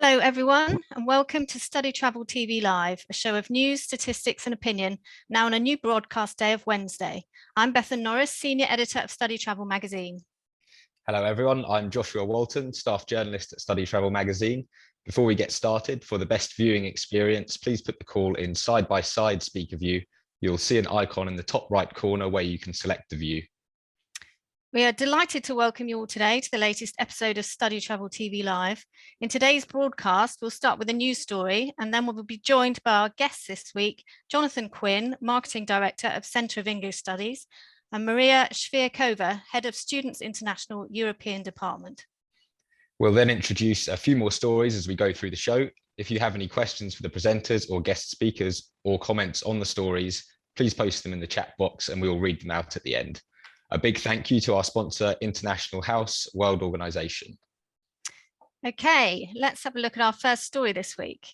Hello, everyone, and welcome to StudyTravel TV Live, a show of news, statistics and opinion, now on a new broadcast day of Wednesday. I'm Bethan Norris, Senior Editor of StudyTravel Magazine. Hello, everyone. I'm Joshua Walton, Staff Journalist at StudyTravel Magazine. Before we get started, for the best viewing experience, please put the call in side-by-side speaker view. You'll see an icon in the top right corner where you can select the view. We are delighted to welcome you all today to the latest episode of StudyTravel TV Live. In today's broadcast, we'll start with a news story, and then we'll be joined by our guests this week, Jonathan Quinn, Marketing Director of Centre of English Studies, and Maria Shvyrkova, Head of Students International European Department. We'll then introduce a few more stories as we go through the show. If you have any questions for the presenters or guest speakers or comments on the stories, please post them in the chat box and we'll read them out at the end. A big thank you to our sponsor, International House World Organization. Okay, let's have a look at our first story this week.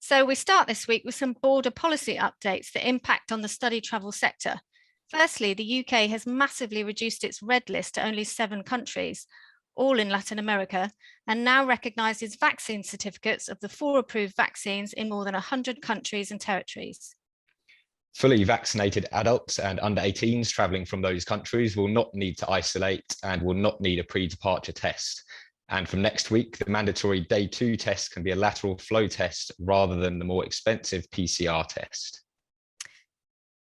So we start this week with some border policy updates that impact on the study travel sector. Firstly, the UK has massively reduced its red list to only 7 countries, all in Latin America, and now recognises vaccine certificates of the 4 approved vaccines in more than 100 countries and territories. Fully vaccinated adults and under 18s travelling from those countries will not need to isolate and will not need a pre-departure test. And from next week, the mandatory day 2 test can be a lateral flow test rather than the more expensive PCR test.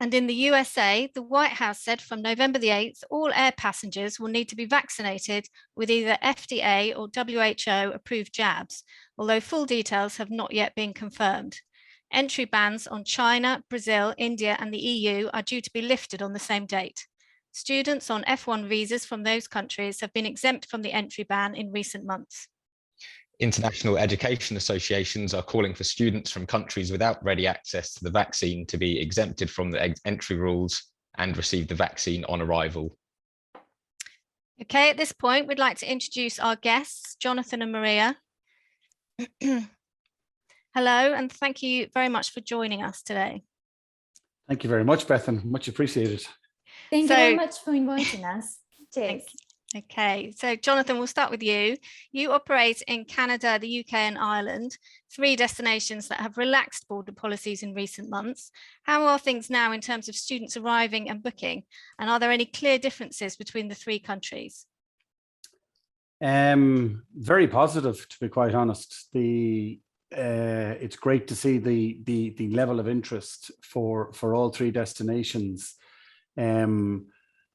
And in the USA, the White House said from November the 8th, all air passengers will need to be vaccinated with either FDA or WHO approved jabs, although full details have not yet been confirmed. Entry bans on China, Brazil, India and the EU are due to be lifted on the same date. Students on F1 visas from those countries have been exempt from the entry ban in recent months. International education associations are calling for students from countries without ready access to the vaccine to be exempted from the entry rules and receive the vaccine on arrival. Okay, at this point, we'd like to introduce our guests, Jonathan and Maria. Hello, and thank you very much for joining us today. Thank you very much, Bethan. Much appreciated. Thank you very much for inviting us. Cheers. Okay, so Jonathan, we'll start with you. You operate in Canada, the UK and Ireland, 3 destinations that have relaxed border policies in recent months. How are things now in terms of students arriving and booking? And are there any clear differences between the 3 countries? Very positive, to be quite honest. It's great to see the level of interest for all 3 destinations. And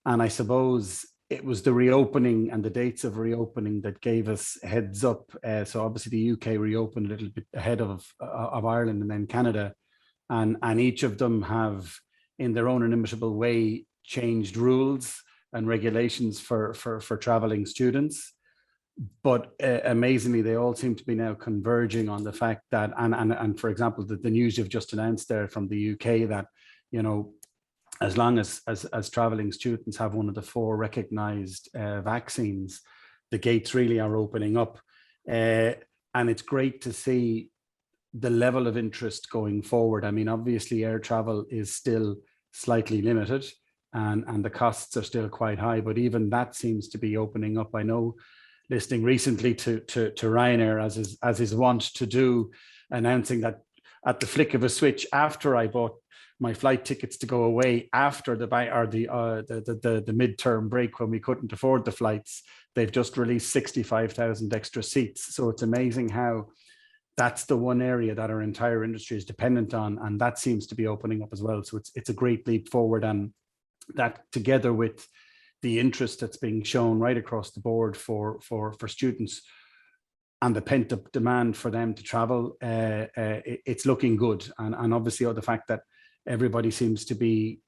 I suppose it was the reopening and the dates of reopening that gave us heads up. So obviously the UK reopened a little bit ahead of Ireland and then Canada, and each of them have, in their own inimitable way, changed rules and regulations for traveling students. But amazingly, they all seem to be now converging on the fact that, and for example, the news you've just announced there from the UK that, you know, as long as traveling students have one of the 4 recognized vaccines, the gates really are opening up. And it's great to see the level of interest going forward. I mean, obviously air travel is still slightly limited and the costs are still quite high, but even that seems to be opening up. I know, listening recently to Ryanair, as is wont to do, announcing that at the flick of a switch, after I bought my flight tickets to go away after the midterm break when we couldn't afford the flights, they've just released 65,000 extra seats. So it's amazing how that's the one area that our entire industry is dependent on, and that seems to be opening up as well. So it's a great leap forward, and that together with the interest that's being shown right across the board for students and the pent-up demand for them to travel, it's looking good. And obviously the fact that everybody seems to be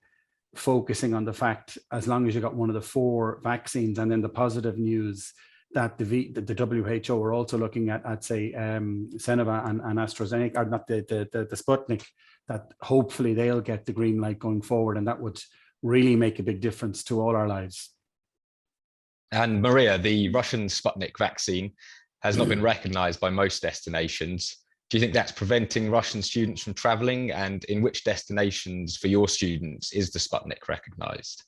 focusing on the fact, as long as you got one of the 4 vaccines, and then the positive news that the WHO are also looking at say, Senova and AstraZeneca, or not the Sputnik, that hopefully they'll get the green light going forward, and that would really make a big difference to all our lives. And Maria, the Russian Sputnik vaccine has not been recognized by most destinations. Do you think that's preventing Russian students from traveling? And in which destinations for your students is the Sputnik recognized?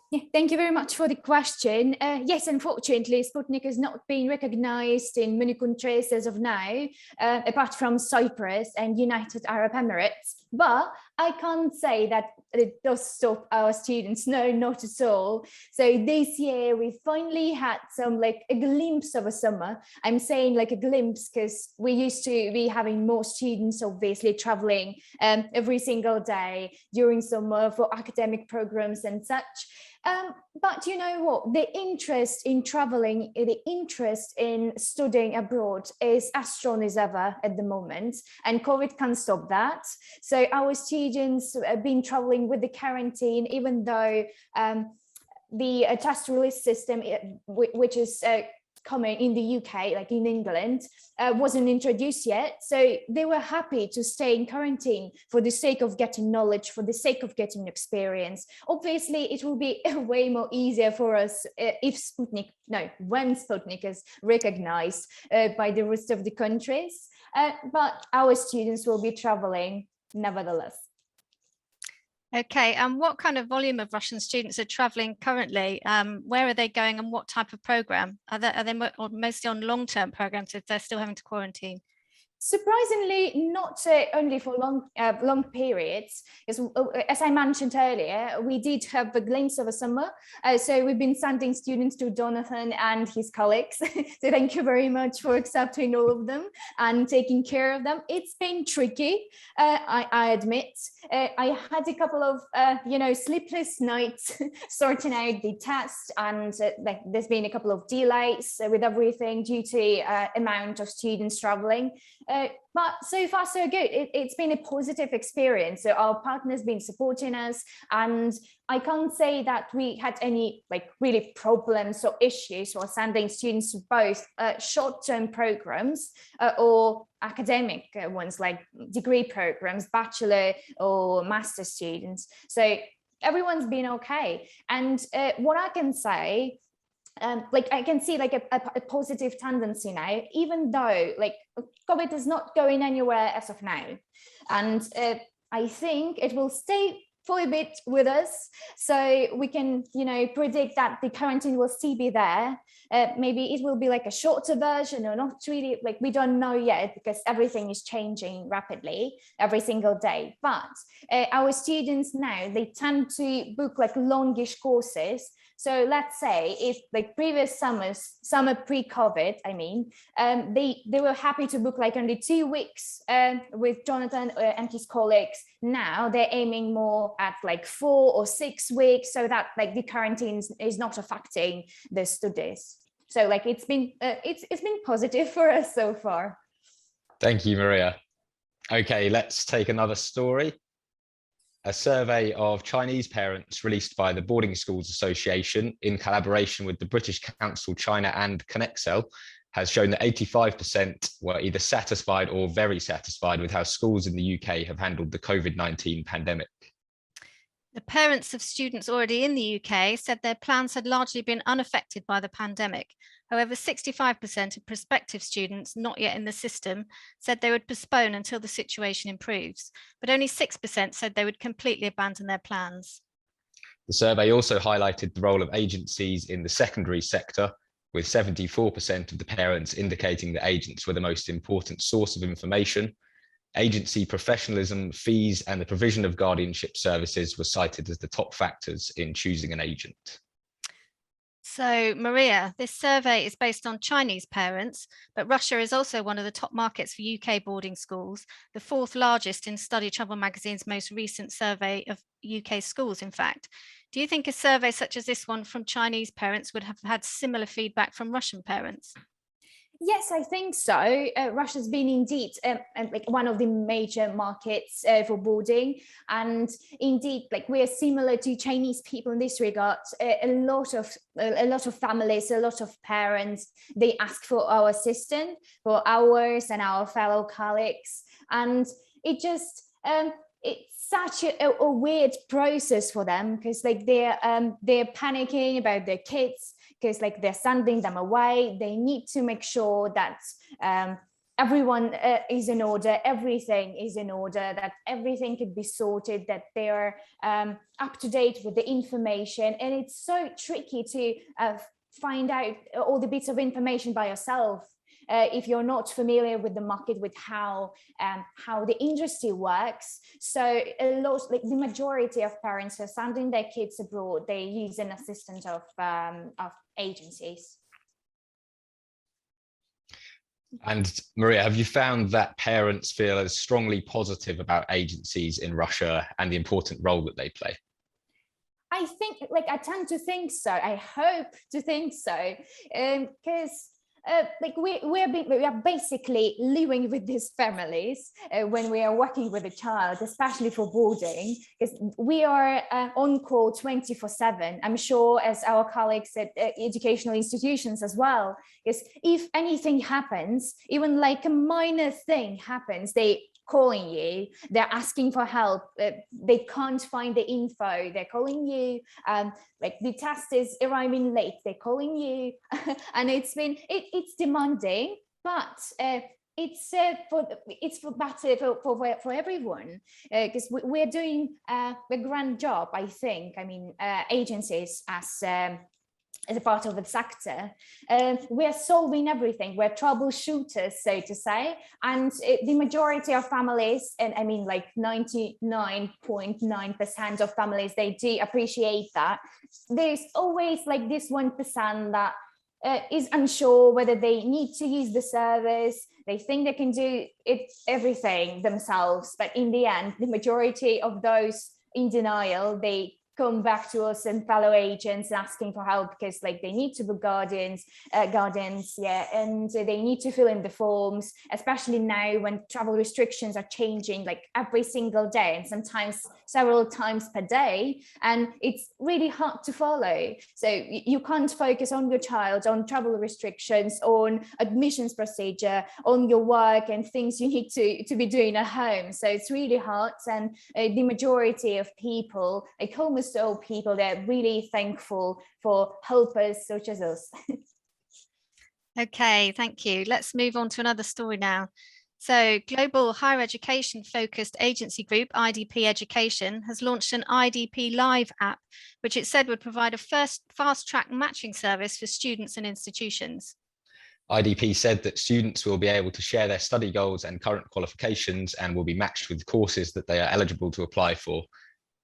Yeah, thank you very much for the question. Yes, unfortunately, Sputnik has not been recognized in many countries as of now, apart from Cyprus and United Arab Emirates. But I can't say that it does stop our students. No, not at all. So this year we finally had some like a glimpse of a summer. I'm saying like a glimpse because we used to be having more students obviously traveling every single day during summer for academic programs and such. But you know what, the interest in traveling, the interest in studying abroad is as strong as ever at the moment, and COVID can't stop that. So our students have been traveling with the quarantine, even though the test release system, which is coming in the UK, like in England, wasn't introduced yet. So they were happy to stay in quarantine for the sake of getting knowledge, for the sake of getting experience. Obviously, it will be way more easier for us when Sputnik is recognized by the rest of the countries. But our students will be traveling nevertheless. Okay, and what kind of volume of Russian students are traveling currently? Where are they going and what type of program? Are they mostly on long-term programs if they're still having to quarantine? Surprisingly, not only for long periods. As I mentioned earlier, we did have a glimpse of a summer. So we've been sending students to Jonathan and his colleagues. So thank you very much for accepting all of them and taking care of them. It's been tricky, I admit. I had a couple of sleepless nights sorting out the test, and there's been a couple of delays with everything due to amount of students traveling. But so far so good. It's been a positive experience. So our partner's been supporting us, and I can't say that we had any really problems or issues while sending students to both short-term programs or academic ones like degree programs, bachelor or master students. So everyone's been okay. And what I can say, I can see a positive tendency now, even though COVID is not going anywhere as of now. And I think it will stay for a bit with us. So we can, predict that the quarantine will still be there. Maybe it will be a shorter version or not really, we don't know yet because everything is changing rapidly every single day. But our students now, they tend to book longish courses. So let's say if previous summer pre-COVID, they were happy to book only 2 weeks with Jonathan and his colleagues. Now they're aiming more at 4 or 6 weeks, so that the quarantine is not affecting the studies. So it's been positive for us so far. Thank you, Maria. Okay, let's take another story. A survey of Chinese parents released by the Boarding Schools Association in collaboration with the British Council China and Connexel has shown that 85% were either satisfied or very satisfied with how schools in the UK have handled the COVID-19 pandemic. The parents of students already in the UK said their plans had largely been unaffected by the pandemic. However, 65% of prospective students not yet in the system said they would postpone until the situation improves, but only 6% said they would completely abandon their plans. The survey also highlighted the role of agencies in the secondary sector, with 74% of the parents indicating that agents were the most important source of information. Agency professionalism, fees, and the provision of guardianship services were cited as the top factors in choosing an agent. So, Maria, this survey is based on Chinese parents, but Russia is also one of the top markets for UK boarding schools, the 4th largest in StudyTravel Magazine's most recent survey of UK schools, in fact. Do you think a survey such as this one from Chinese parents would have had similar feedback from Russian parents? Yes, I think so. Russia's been indeed one of the major markets for boarding, and indeed, we are similar to Chinese people in this regard. A lot of families, a lot of parents, they ask for our assistance, for ours and our fellow colleagues, and it just it's such a weird process for them because they're panicking about their kids, because they're sending them away. They need to make sure that everyone is in order, everything is in order, that everything could be sorted, that they're up to date with the information. And it's so tricky to find out all the bits of information by yourself if you're not familiar with the market, with how the industry works. So a lot, like the majority of parents are sending their kids abroad, they use an assistant of agencies. And Maria, have you found that parents feel as strongly positive about agencies in Russia and the important role that they play? I think, like, I tend to think so. I hope to think so, because like we are basically living with these families when we are working with a child, especially for boarding, because we are on call 24/7. I'm sure as our colleagues at educational institutions as well, because if anything happens, even like a minor thing happens, they calling you, they're asking for help, they can't find the info, they're calling you, like the test is arriving late, they're calling you. And it's demanding, but it's better for everyone, because we're doing a grand job, I think. I mean, agencies as a part of the sector, we're solving everything. We're troubleshooters, so to say, and the majority of families, and I mean like 99.9% of families, they do appreciate that. There's always like this 1% that is unsure whether they need to use the service. They think they can do everything themselves, but in the end, the majority of those in denial, they come back to us and fellow agents asking for help, because like they need to book guardians, and they need to fill in the forms, especially now when travel restrictions are changing like every single day and sometimes several times per day, and it's really hard to follow. So you can't focus on your child, on travel restrictions, on admissions procedure, on your work and things you need to be doing at home. So it's really hard, and the majority of people, like almost all people, they're really thankful for helpers such as us. Okay, thank you. Let's move on to another story now. So global higher education focused agency group IDP Education has launched an IDP Live app, which it said would provide a fast track matching service for students and institutions. IDP said that students will be able to share their study goals and current qualifications and will be matched with courses that they are eligible to apply for.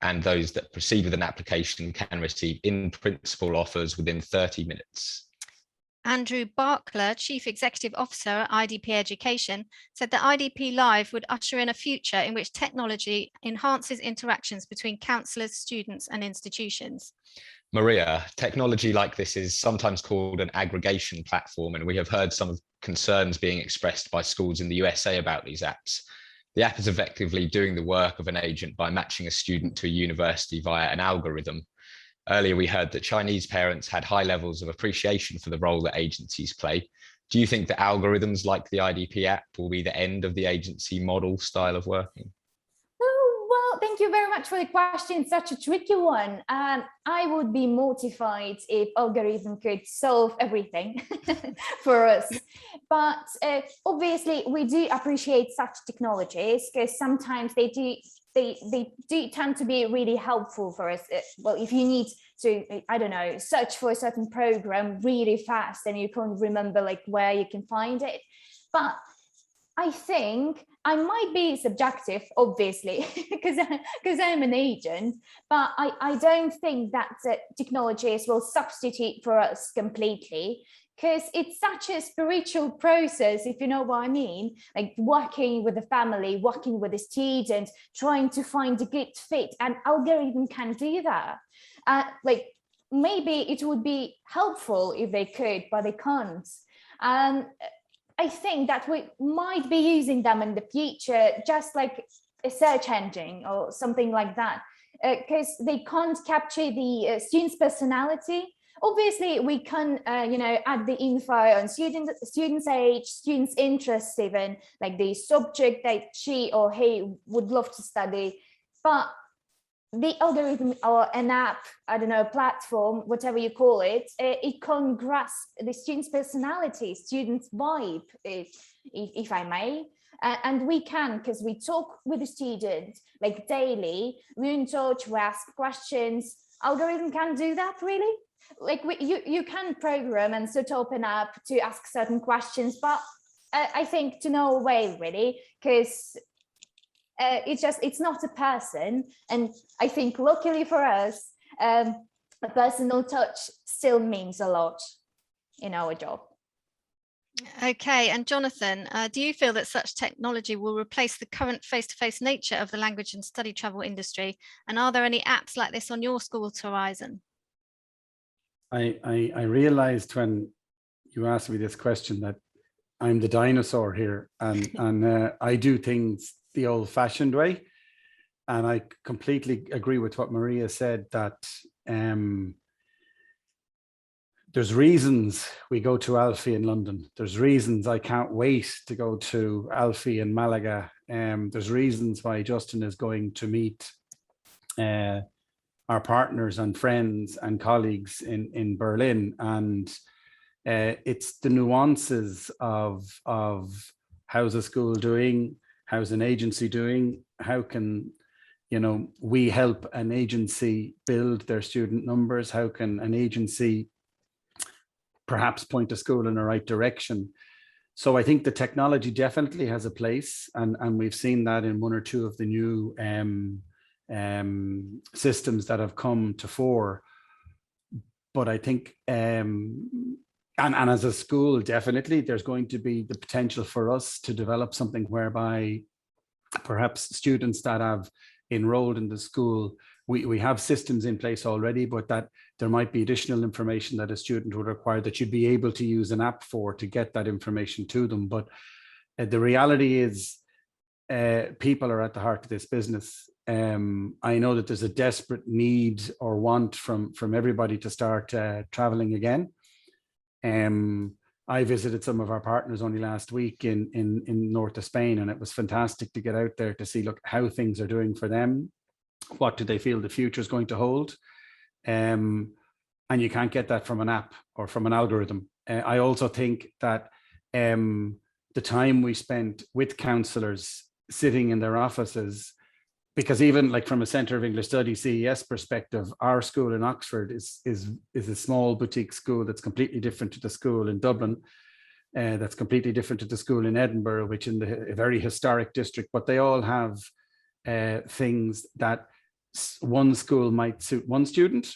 And those that proceed with an application can receive in-principle offers within 30 minutes. Andrew Barkler, Chief Executive Officer at IDP Education, said that IDP Live would usher in a future in which technology enhances interactions between counsellors, students and institutions. Maria, technology like this is sometimes called an aggregation platform, and we have heard some concerns being expressed by schools in the USA about these apps. The app is effectively doing the work of an agent by matching a student to a university via an algorithm. Earlier, we heard that Chinese parents had high levels of appreciation for the role that agencies play. Do you think that algorithms like the IDP app will be the end of the agency model style of working? Oh, well, thank you very much for the question. Such a tricky one. I would be mortified if algorithm could solve everything for us. But obviously, we do appreciate such technologies, because sometimes they do tend to be really helpful for us. Well, if you need to, I don't know, search for a certain program really fast and you can't remember like where you can find it. But I think I might be subjective, obviously, because I'm an agent, but I don't think that technologies will substitute for us completely, because it's such a spiritual process, if you know what I mean, like working with the family, working with the student, trying to find a good fit, and algorithm can do that. Like maybe it would be helpful if they could, but they can't. I think that we might be using them in the future, just like a search engine or something like that, because they can't capture the student's personality. Obviously, we can, add the info on student's age, student's interest, even like the subject that she or he would love to study. But the algorithm or an app, I don't know, platform, whatever you call it, it can't grasp the student's personality, student's vibe, if I may. And we can, because we talk with the student like daily, we're in touch, we ask questions. Algorithm can't do that, really. Like you can program and set up an app to ask certain questions, but I think to no way, really, because it's not a person. And I think luckily for us, a personal touch still means a lot in our job. Okay, and Jonathan, do you feel that such technology will replace the current face-to-face nature of the language and study travel industry? And are there any apps like this on your school's horizon? I realized when you asked me this question that I'm the dinosaur here, and I do things the old-fashioned way. And I completely agree with what Maria said, that there's reasons we go to Alfie in London. There's reasons I can't wait to go to Alfie in Malaga. There's reasons why Justin is going to meet our partners and friends and colleagues in Berlin. And it's the nuances of how's a school doing, how's an agency doing, how can we help an agency build their student numbers, how can an agency perhaps point a school in the right direction. So I think the technology definitely has a place, and we've seen that in one or two of the new systems that have come to fore. But I think, and as a school, definitely there's going to be the potential for us to develop something whereby perhaps students that have enrolled in the school, we have systems in place already, but that there might be additional information that a student would require that you'd be able to use an app for to get that information to them. But the reality is people are at the heart of this business. I know that there's a desperate need or want from everybody to start traveling again. I visited some of our partners only last week in north of Spain, and it was fantastic to get out there to see, look, how things are doing for them. What do they feel the future is going to hold? And you can't get that from an app or from an algorithm. I also think that the time we spent with counsellors sitting in their offices, because even like from a Centre of English Studies CES perspective, our school in Oxford is a small boutique school that's completely different to the school in Dublin, that's completely different to the school in Edinburgh, which in a very historic district, but they all have things that one school might suit one student,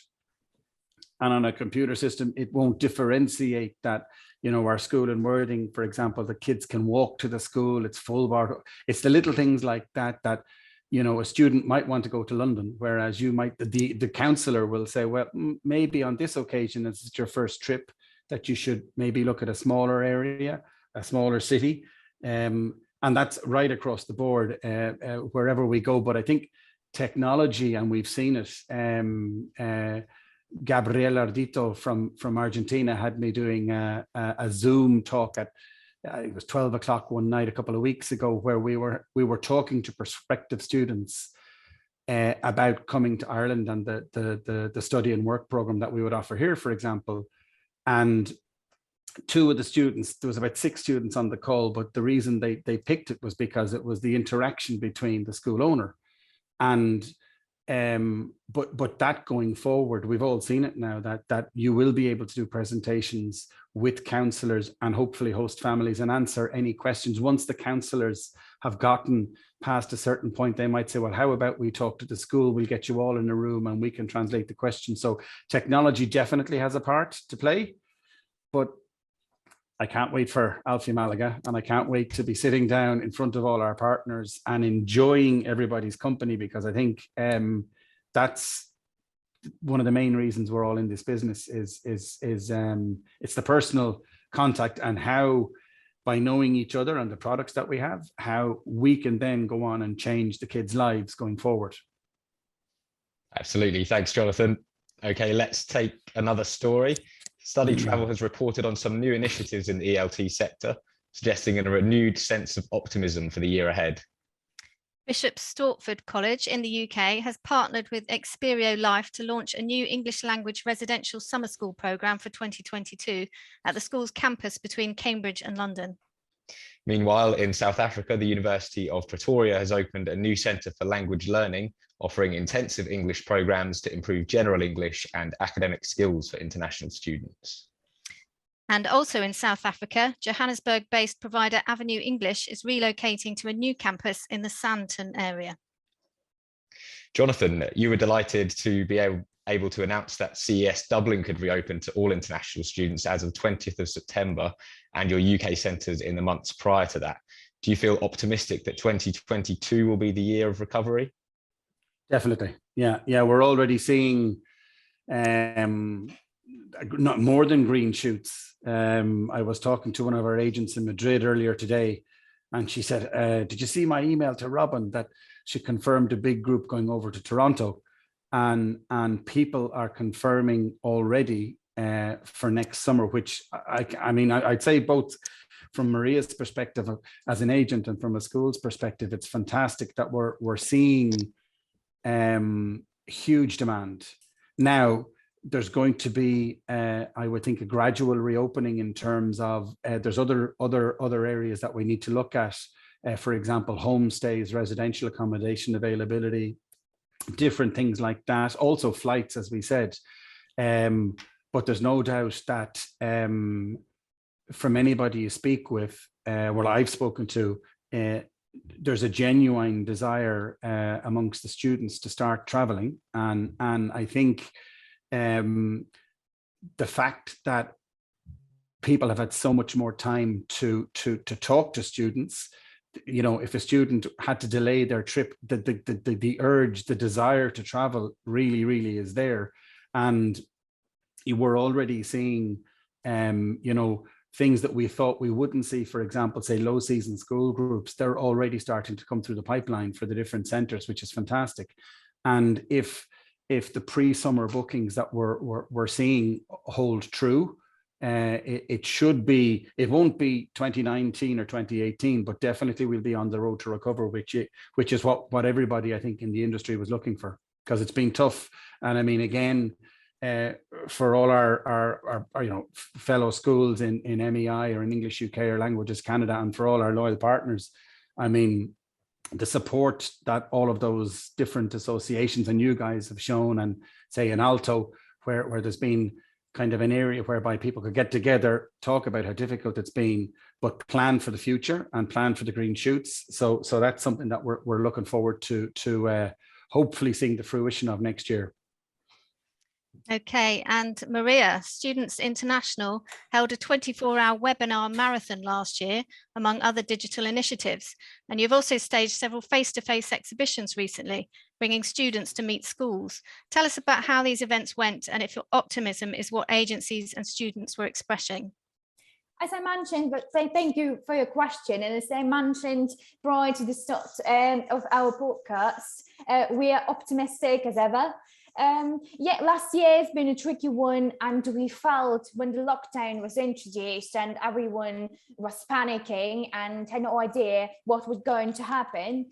and on a computer system it won't differentiate that. Our school in Worthing, for example, the kids can walk to the school, it's full bar. It's the little things like that a student might want to go to London, whereas you might, the counsellor will say, well, maybe on this occasion, as it's your first trip, that you should maybe look at a smaller area, a smaller city. And that's right across the board, wherever we go. But I think technology, and we've seen it, Gabriel Ardito from Argentina had me doing a Zoom talk at, it was 12 o'clock one night a couple of weeks ago, where we were talking to prospective students about coming to Ireland and the study and work program that we would offer here, for example. And two of the students, there was about 6 students on the call, but the reason they picked it was because it was the interaction between the school owner and but that going forward, we've all seen it now, that you will be able to do presentations with counsellors and hopefully host families and answer any questions. Once the counsellors have gotten past a certain point, they might say, well, how about we talk to the school, we'll get you all in a room and we can translate the questions. So technology definitely has a part to play, but I can't wait for Alfie Malaga, and I can't wait to be sitting down in front of all our partners and enjoying everybody's company, because I think that's one of the main reasons we're all in this business is it's the personal contact, and how by knowing each other and the products that we have, how we can then go on and change the kids' lives going forward. Absolutely. Thanks, Jonathan. Okay, let's take another story. StudyTravel has reported on some new initiatives in the ELT sector, suggesting a renewed sense of optimism for the year ahead. Bishop Stortford College in the UK has partnered with Experio Life to launch a new English language residential summer school programme for 2022 at the school's campus between Cambridge and London. Meanwhile, in South Africa, the University of Pretoria has opened a new centre for language learning, offering intensive English programmes to improve general English and academic skills for international students. And also in South Africa, Johannesburg-based provider Avenue English is relocating to a new campus in the Sandton area. Jonathan, you were delighted to be able to announce that CES Dublin could reopen to all international students as of 20th of September, and your UK centres in the months prior to that. Do you feel optimistic that 2022 will be the year of recovery? Definitely. Yeah, we're already seeing not more than green shoots. I was talking to one of our agents in Madrid earlier today, and she said, did you see my email to Robin that she confirmed a big group going over to Toronto? And people are confirming already for next summer, which I mean, I'd say both from Maria's perspective as an agent and from a school's perspective, it's fantastic that we're seeing huge demand. Now, there's going to be, I would think, a gradual reopening in terms of there's other areas that we need to look at. For example, homestays, residential accommodation availability, different things like that. Also flights, as we said. But there's no doubt that from anybody you speak with, well, I've spoken to, there's a genuine desire amongst the students to start traveling. And I think the fact that people have had so much more time to talk to students, you know, if a student had to delay their trip, the urge, the desire to travel really is there. And we're already seeing, you know, things that we thought we wouldn't see, for example, say low season school groups, they're already starting to come through the pipeline for the different centres, which is fantastic. And if the pre-summer bookings that we're seeing hold true, it should be, it won't be 2019 or 2018, but definitely we'll be on the road to recover, which is what everybody, I think, in the industry was looking for, because it's been tough. And I mean, again, for all our you know, fellow schools in MEI or in English UK or Languages Canada, and for all our loyal partners, I mean, the support that all of those different associations and you guys have shown, and say in Alto, where there's been kind of an area whereby people could get together, talk about how difficult it's been, but plan for the future and plan for the green shoots. So that's something that we're looking forward to hopefully seeing the fruition of next year. Okay, and Maria, Students International held a 24-hour webinar marathon last year, among other digital initiatives. And you've also staged several face-to-face exhibitions recently, bringing students to meet schools. Tell us about how these events went and if your optimism is what agencies and students were expressing. As I mentioned, but thank you for your question. And as I mentioned prior to the start of our podcast, we are optimistic as ever. Yeah, last year has been a tricky one, and we felt when the lockdown was introduced and everyone was panicking and had no idea what was going to happen,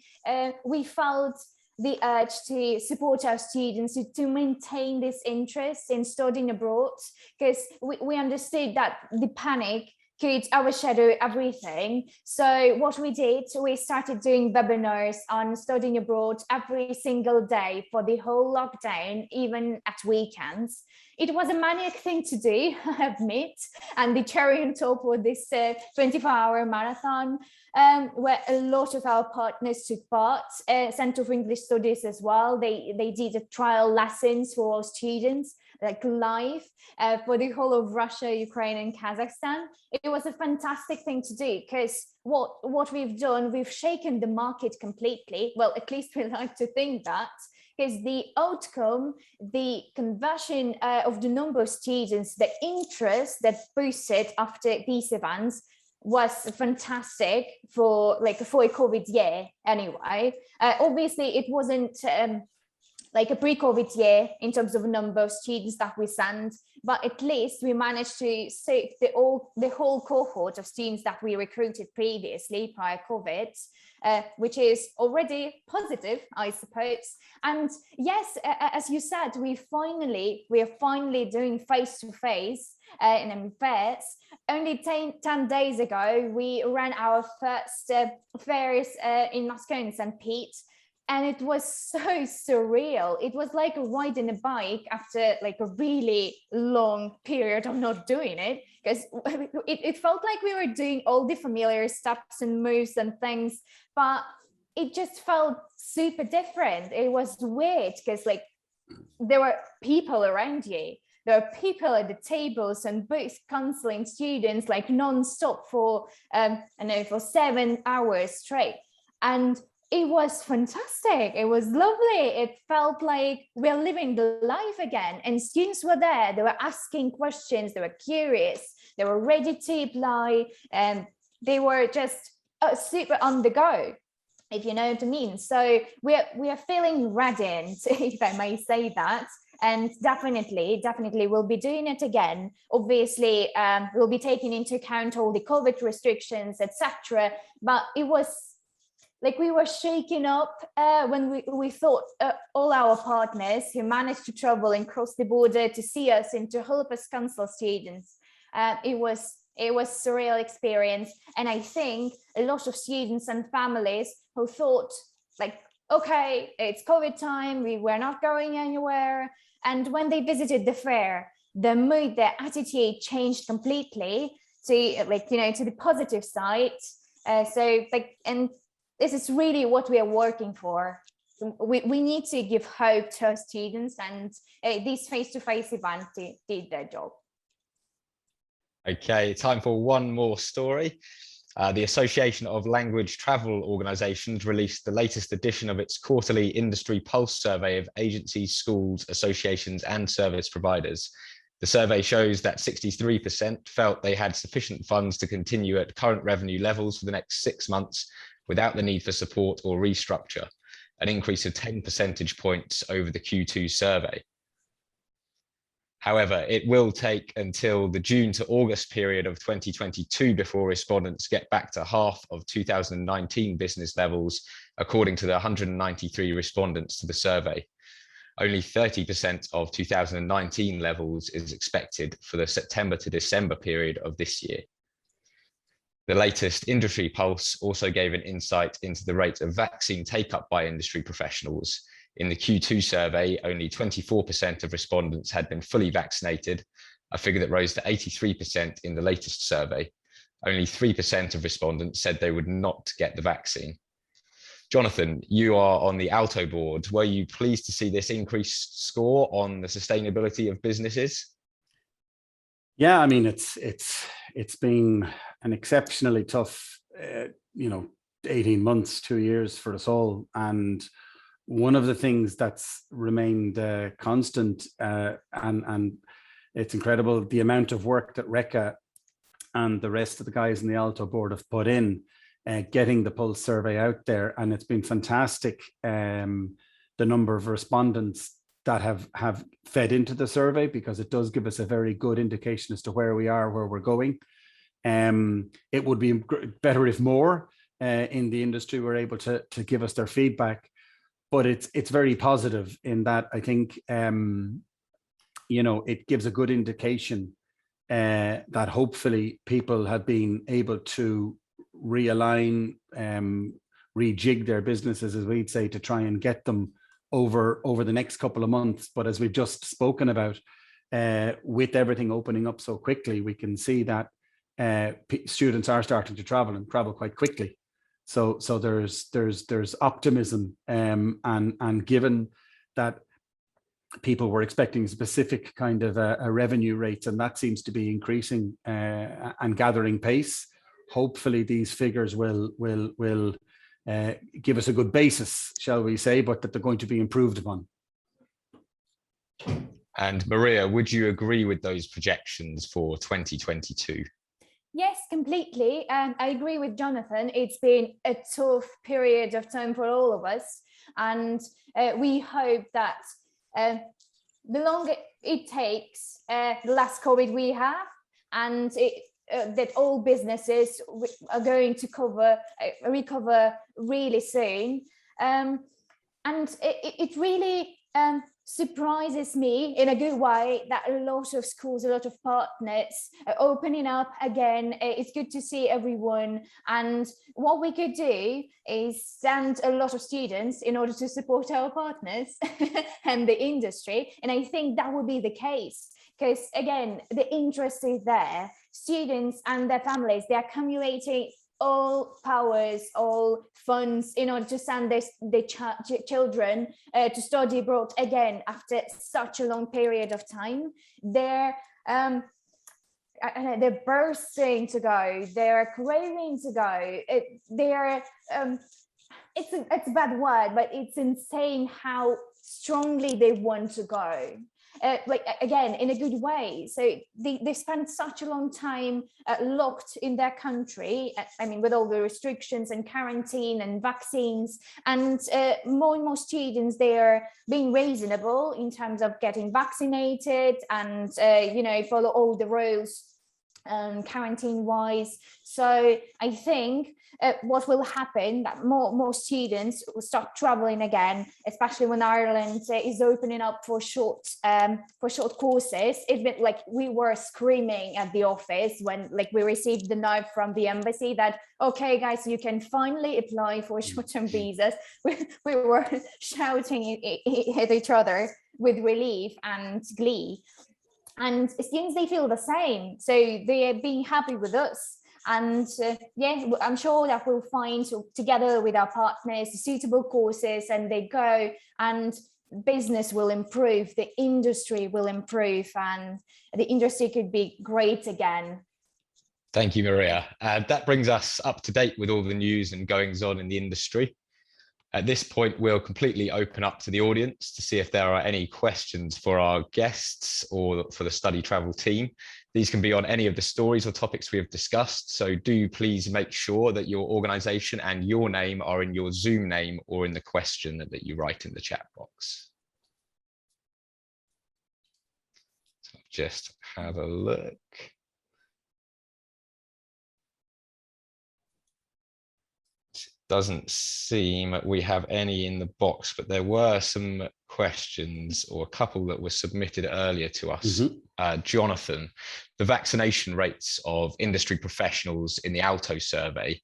we felt the urge to support our students to maintain this interest in studying abroad, because we understood that the panic could overshadow everything. So what we did, we started doing webinars on studying abroad every single day for the whole lockdown, even at weekends. It was a maniac thing to do, I admit, and the cherry on top of this 24-hour marathon, where a lot of our partners took part, Centre for English Studies as well. They did a trial lessons for all students, like live, for the whole of Russia, Ukraine and Kazakhstan. It was a fantastic thing to do, because what we've done, we've shaken the market completely. Well, at least we like to think that, because the outcome, the conversion of the number of students, the interest that boosted after these events was fantastic for a COVID year anyway. Obviously, it wasn't like a pre-COVID year in terms of number of students that we send, but at least we managed to save the whole cohort of students that we recruited previously prior COVID, which is already positive, I suppose. And yes, as you said, we are finally doing face-to-face in fairs. Only 10 days ago, we ran our first fairs in Moscow and St. Pete. And it was so surreal. It was like riding a bike after like a really long period of not doing it, because it felt like we were doing all the familiar steps and moves and things, but it just felt super different. It was weird because like there were people around you. There are people at the tables and booths counseling students like non-stop for for 7 hours straight. And it was fantastic. It was lovely. It felt like we're living the life again. And students were there. They were asking questions. They were curious. They were ready to apply. And they were just super on the go, if you know what I mean. So we are feeling radiant, if I may say that. And definitely we'll be doing it again. Obviously, we'll be taking into account all the COVID restrictions, etc. But it was like we were shaken up when we thought all our partners who managed to travel and cross the border to see us and to help us counsel students. It was a surreal experience. And I think a lot of students and families who thought like, okay, it's COVID time, we were not going anywhere. And when they visited the fair, their mood, their attitude changed completely to to the positive side. And this is really what we are working for. We need to give hope to our students, and these face-to-face events did their job. Okay, time for one more story. The Association of Language Travel Organisations released the latest edition of its quarterly Industry Pulse survey of agencies, schools, associations and service providers. The survey shows that 63% felt they had sufficient funds to continue at current revenue levels for the next 6 months without the need for support or restructure, an increase of 10 percentage points over the Q2 survey. However, it will take until the June to August period of 2022 before respondents get back to half of 2019 business levels, according to the 193 respondents to the survey. Only 30% of 2019 levels is expected for the September to December period of this year. The latest Industry Pulse also gave an insight into the rate of vaccine take-up by industry professionals. In the Q2 survey, only 24% of respondents had been fully vaccinated, a figure that rose to 83% in the latest survey. Only 3% of respondents said they would not get the vaccine. Jonathan, you are on the Alto board. Were you pleased to see this increased score on the sustainability of businesses? Yeah, I mean, it's been an exceptionally tough, 18 months, 2 years for us all. And one of the things that's remained constant, and it's incredible, the amount of work that Rekka and the rest of the guys in the Alto board have put in, getting the Pulse survey out there. And it's been fantastic, the number of respondents that have fed into the survey, because it does give us a very good indication as to where we are, where we're going. It would be better if more in the industry were able to give us their feedback. But it's very positive in that I think, it gives a good indication that hopefully people have been able to realign, rejig their businesses, as we'd say, to try and get them over the next couple of months. But as we've just spoken about, with everything opening up so quickly, we can see that students are starting to travel and travel quite quickly. So there's optimism, and given that people were expecting specific kind of a revenue rate, and that seems to be increasing and gathering pace. Hopefully these figures will give us a good basis, shall we say, but that they're going to be improved upon. And Maria, would you agree with those projections for 2022? Yes, completely. And I agree with Jonathan. It's been a tough period of time for all of us. and we hope that the longer it takes, the less COVID we have, and that all businesses are going to recover really soon. And it really surprises me in a good way that a lot of schools, a lot of partners are opening up again. It's good to see everyone. And what we could do is send a lot of students in order to support our partners and the industry. And I think that would be the case, because again, the interest is there. Students and their families, they're accumulating all powers, all funds in order to send their children to study abroad again after such a long period of time. They're bursting to go, they're craving to go. It's a bad word, but it's insane how strongly they want to go. Like again, in a good way. So they spent such a long time locked in their country. I mean, with all the restrictions and quarantine and vaccines, and more and more students, they are being reasonable in terms of getting vaccinated and follow all the rules quarantine wise. So I think what will happen, that more students will start traveling again, especially when Ireland is opening up for short courses. It's been like we were screaming at the office when we received the note from the embassy that, okay guys, you can finally apply for short-term visas. We were shouting at each other with relief and glee. And students, they feel the same. So they are being happy with us. And I'm sure that we'll find together with our partners suitable courses, and they go, and business will improve, the industry will improve, and the industry could be great again. Thank you, Maria. That brings us up to date with all the news and goings on in the industry. At this point, we'll completely open up to the audience to see if there are any questions for our guests or for the StudyTravel team. These can be on any of the stories or topics we have discussed, so do please make sure that your organisation and your name are in your Zoom name or in the question that you write in the chat box. So just have a look. Doesn't seem we have any in the box, but there were some questions, or a couple that were submitted earlier to us. Jonathan, the vaccination rates of industry professionals in the Aalto survey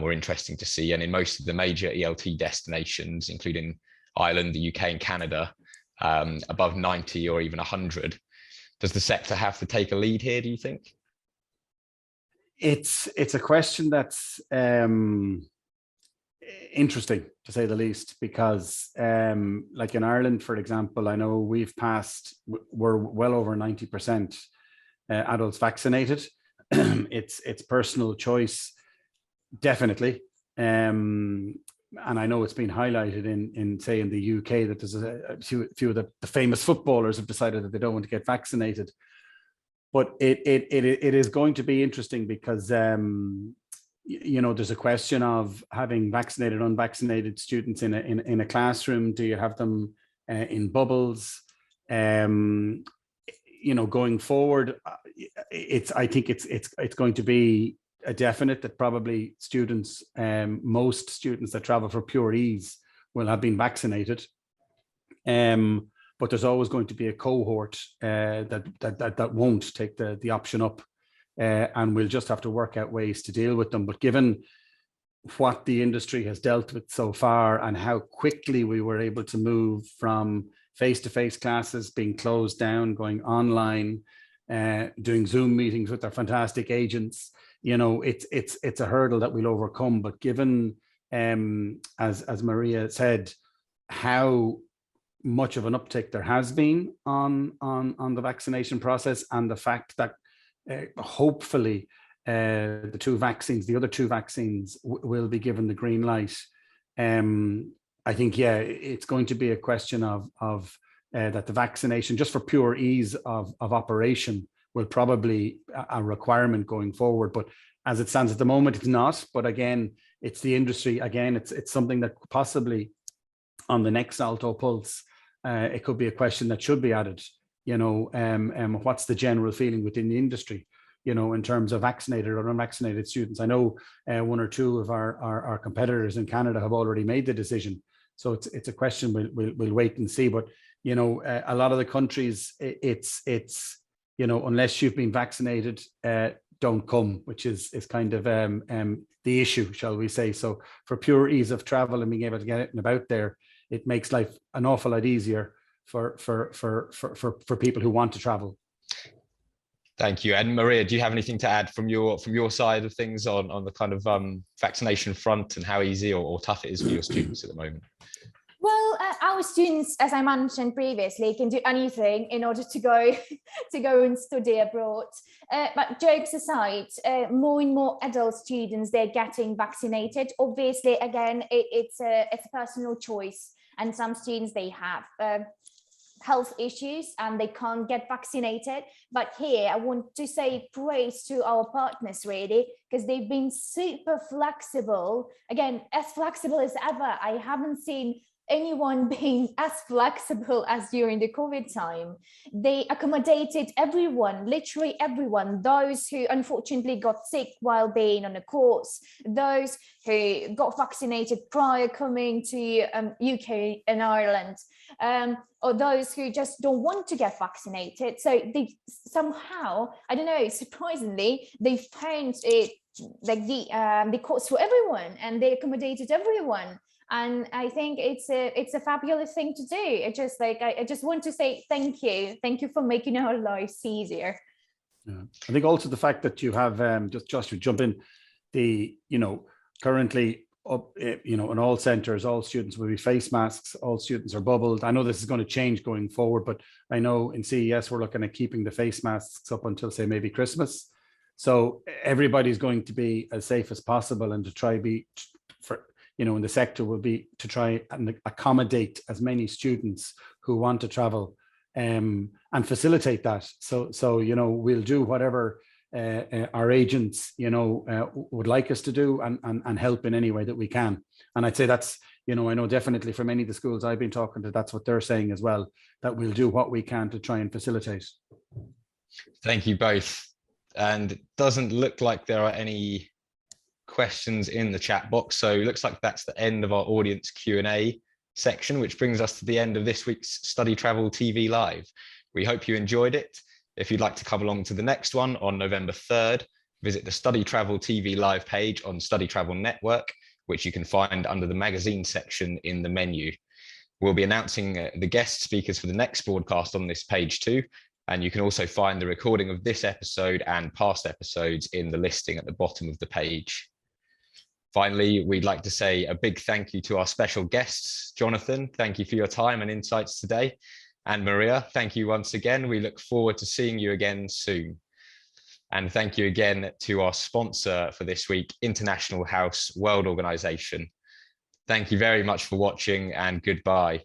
were interesting to see, and in most of the major ELT destinations, including Ireland, the UK and Canada, above 90 or even 100. Does the sector have to take a lead here, do you think? It's a question that's interesting, to say the least, because like in Ireland, for example, I know we're well over 90% adults vaccinated. It's personal choice, definitely. And I know it's been highlighted in the UK that there's a few of the famous footballers have decided that they don't want to get vaccinated. But it is going to be interesting because there's a question of having vaccinated, unvaccinated students in a classroom. Do you have them in bubbles? Going forward, I think it's going to be a definite that probably students, most students that travel for pure ease will have been vaccinated. But there's always going to be a cohort that won't take the option up. And we'll just have to work out ways to deal with them. But given what the industry has dealt with so far and how quickly we were able to move from face-to-face classes being closed down, going online, doing Zoom meetings with our fantastic agents, it's a hurdle that we'll overcome. But given, as Maria said, how much of an uptick there has been on the vaccination process, and the fact that hopefully the other two vaccines will be given the green light. I think, it's going to be a question of that the vaccination, just for pure ease of operation, will probably a requirement going forward. But as it stands at the moment, it's not. But again, it's the industry. Again, it's something that possibly on the next Alto Pulse. It could be a question that should be added. What's the general feeling within the industry, in terms of vaccinated or unvaccinated students? I know one or two of our competitors in Canada have already made the decision. So it's a question we'll wait and see. But, a lot of the countries, it's unless you've been vaccinated, don't come, which is kind of the issue, shall we say. So for pure ease of travel and being able to get it and about there, it makes life an awful lot easier for people who want to travel. Thank you. And Maria, do you have anything to add from your side of things on the kind of vaccination front and how easy or tough it is for your students at the moment? Well, our students, as I mentioned previously, can do anything in order to go and study abroad. But jokes aside, more and more adult students, they're getting vaccinated. Obviously, again, it's a personal choice, and some students, they have health issues and they can't get vaccinated. But here I want to say praise to our partners, really, because they've been super flexible. Again, as flexible as ever. I haven't seen anyone being as flexible as during the COVID time. They accommodated everyone, literally everyone, those who unfortunately got sick while being on a course, those who got vaccinated prior coming to UK and Ireland, or those who just don't want to get vaccinated. So they somehow, I don't know, surprisingly, they found it like the course for everyone, and they accommodated everyone. And I think it's a fabulous thing to do. It just I just want to say thank you for making our lives easier. Yeah. I think also the fact that you have just to jump in, currently up in all centres, all students will be face masks. All students are bubbled. I know this is going to change going forward, but I know in CES we're looking at keeping the face masks up until, say, maybe Christmas. So everybody's going to be as safe as possible, and to try be in the sector will be to try and accommodate as many students who want to travel and facilitate that. So we'll do whatever our agents would like us to do and help in any way that we can. And I'd say that's I know definitely for many of the schools I've been talking to, that's what they're saying as well, that we'll do what we can to try and facilitate. Thank you both. And it doesn't look like there are any questions in the chat box, so it looks like that's the end of our audience Q&A section, which brings us to the end of this week's StudyTravel TV Live. We hope you enjoyed it. If you'd like to come along to the next one on November 3rd, visit the StudyTravel TV Live page on StudyTravel Network, which you can find under the magazine section in the menu. We'll be announcing the guest speakers for the next broadcast on this page too, and you can also find the recording of this episode and past episodes in the listing at the bottom of the page. Finally, we'd like to say a big thank you to our special guests. Jonathan, thank you for your time and insights today. And Maria, thank you once again. We look forward to seeing you again soon. And thank you again to our sponsor for this week, International House World Organization. Thank you very much for watching, and goodbye.